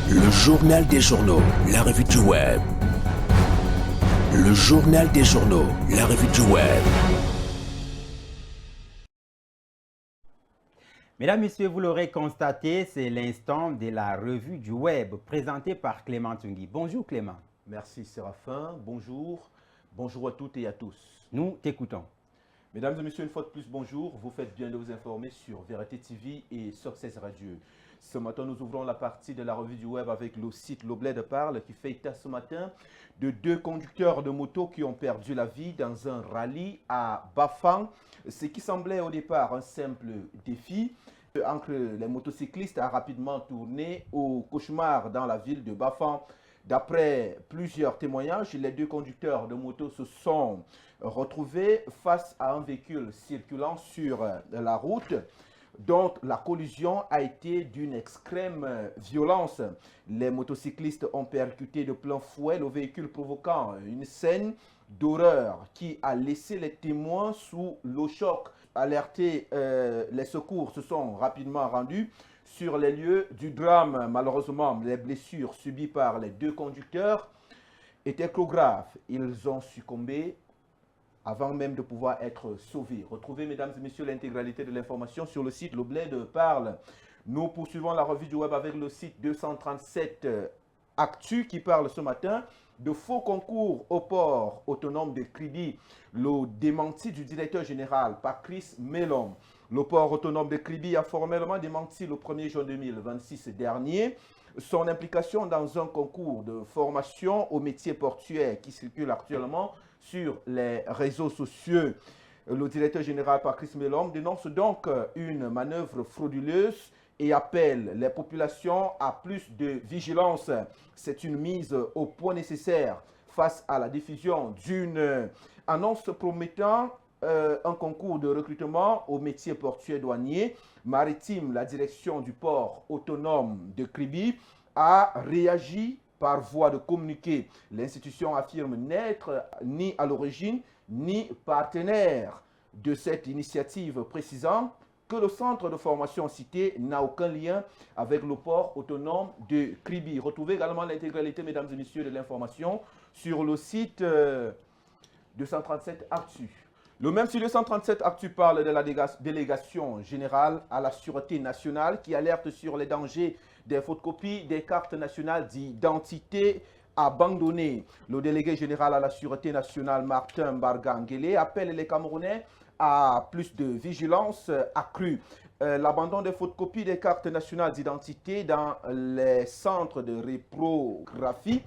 Le journal des journaux, la revue du web. Le journal des journaux, la revue du web. Mesdames, Messieurs, vous l'aurez constaté, c'est l'instant de la revue du web présentée par Clément Tungui. Bonjour Clément. Merci Séraphin, bonjour, bonjour à toutes et à tous. Nous t'écoutons. Mesdames et messieurs, une fois de plus, bonjour. Vous faites bien de vous informer sur Vérité TV et Success Radio. Ce matin, nous ouvrons la partie de la revue du web avec le site Le Bled Parle qui fait état ce matin de deux conducteurs de moto qui ont perdu la vie dans un rallye à Bafang. Ce qui semblait au départ un simple défi entre les motocyclistes a rapidement tourné au cauchemar dans la ville de Bafang. D'après plusieurs témoignages, les deux conducteurs de moto se sont retrouvés face à un véhicule circulant sur la route dont la collision a été d'une extrême violence. Les motocyclistes ont percuté de plein fouet le véhicule, provoquant une scène d'horreur qui a laissé les témoins sous le choc. Alertés, les secours se sont rapidement rendus sur les lieux du drame. Malheureusement, les blessures subies par les deux conducteurs étaient trop graves. Ils ont succombé avant même de pouvoir être sauvés. Retrouvez, mesdames et messieurs, l'intégralité de l'information sur le site Le Bled Parle. Nous poursuivons la revue du web avec le site 237 Actu qui parle ce matin de faux concours au port autonome de Kribi. Le démenti du directeur général Patrice Melom. Le port autonome de Kribi a formellement démenti le 1er juin 2026 dernier son implication dans un concours de formation aux métiers portuaires qui circule actuellement sur les réseaux sociaux. Le directeur général Patrice Melom dénonce donc une manœuvre frauduleuse et appelle les populations à plus de vigilance. C'est une mise au point nécessaire face à la diffusion d'une annonce promettant un concours de recrutement aux métiers portuaires douaniers maritimes. La direction du port autonome de Kribi a réagi par voie de communiqué. L'institution affirme n'être ni à l'origine ni partenaire de cette initiative, précisant que le centre de formation cité n'a aucun lien avec le port autonome de Kribi. Retrouvez également l'intégralité, mesdames et messieurs, de l'information sur le site 237 Actu. Le même site 237 Actu parle de la délégation générale à la sûreté nationale qui alerte sur les dangers des photocopies des cartes nationales d'identité abandonnées. Le délégué général à la sûreté nationale, Martin Bargangele, appelle les Camerounais à plus de vigilance accrue. L'abandon des photocopies des cartes nationales d'identité dans les centres de réprographie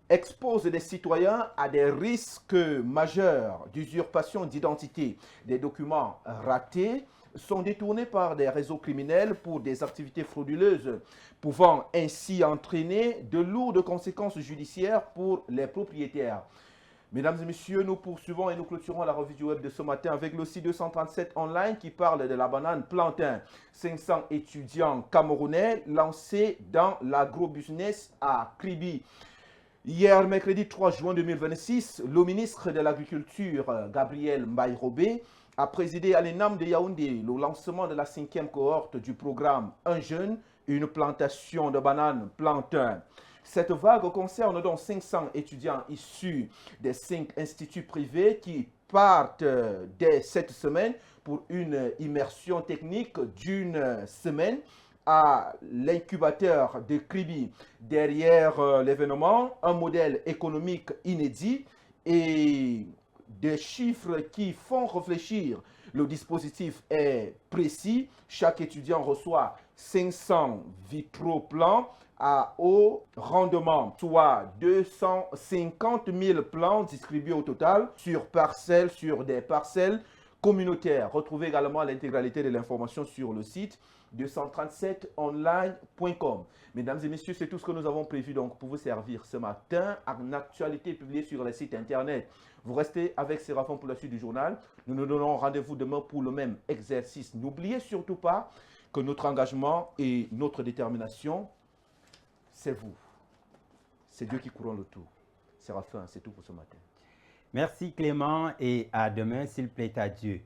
expose les citoyens à des risques majeurs d'usurpation d'identité. Des documents ratés sont détournés par des réseaux criminels pour des activités frauduleuses, pouvant ainsi entraîner de lourdes conséquences judiciaires pour les propriétaires. Mesdames et messieurs, nous poursuivons et nous clôturons la revue du web de ce matin avec le site 237 online qui parle de la banane plantain. 500 étudiants camerounais lancés dans l'agrobusiness à Kribi. Hier, mercredi 3 juin 2026, le ministre de l'Agriculture, Gabriel Mbaye-Robé, a présidé à l'ENAM de Yaoundé le lancement de la 5e cohorte du programme Un jeune, une plantation de bananes plantain. Cette vague concerne donc 500 étudiants issus des 5 instituts privés qui partent dès cette semaine pour une immersion technique d'une semaine à l'incubateur de Kribi. Derrière l'événement, un modèle économique inédit et des chiffres qui font réfléchir. Le dispositif est précis. Chaque étudiant reçoit 500 vitroplans à haut rendement, soit 250 000 plans distribués au total sur des parcelles communautaires. Retrouvez également l'intégralité de l'information sur le site 237online.com. Mesdames et messieurs, c'est tout ce que nous avons prévu donc pour vous servir ce matin. En actualité publiée sur le site internet. Vous restez avec Séraphin pour la suite du journal. Nous nous donnons rendez-vous demain pour le même exercice. N'oubliez surtout pas que notre engagement et notre détermination, c'est vous. C'est Dieu qui courant le tout. Séraphin, c'est tout pour ce matin. Merci Clément et à demain s'il plaît à Dieu.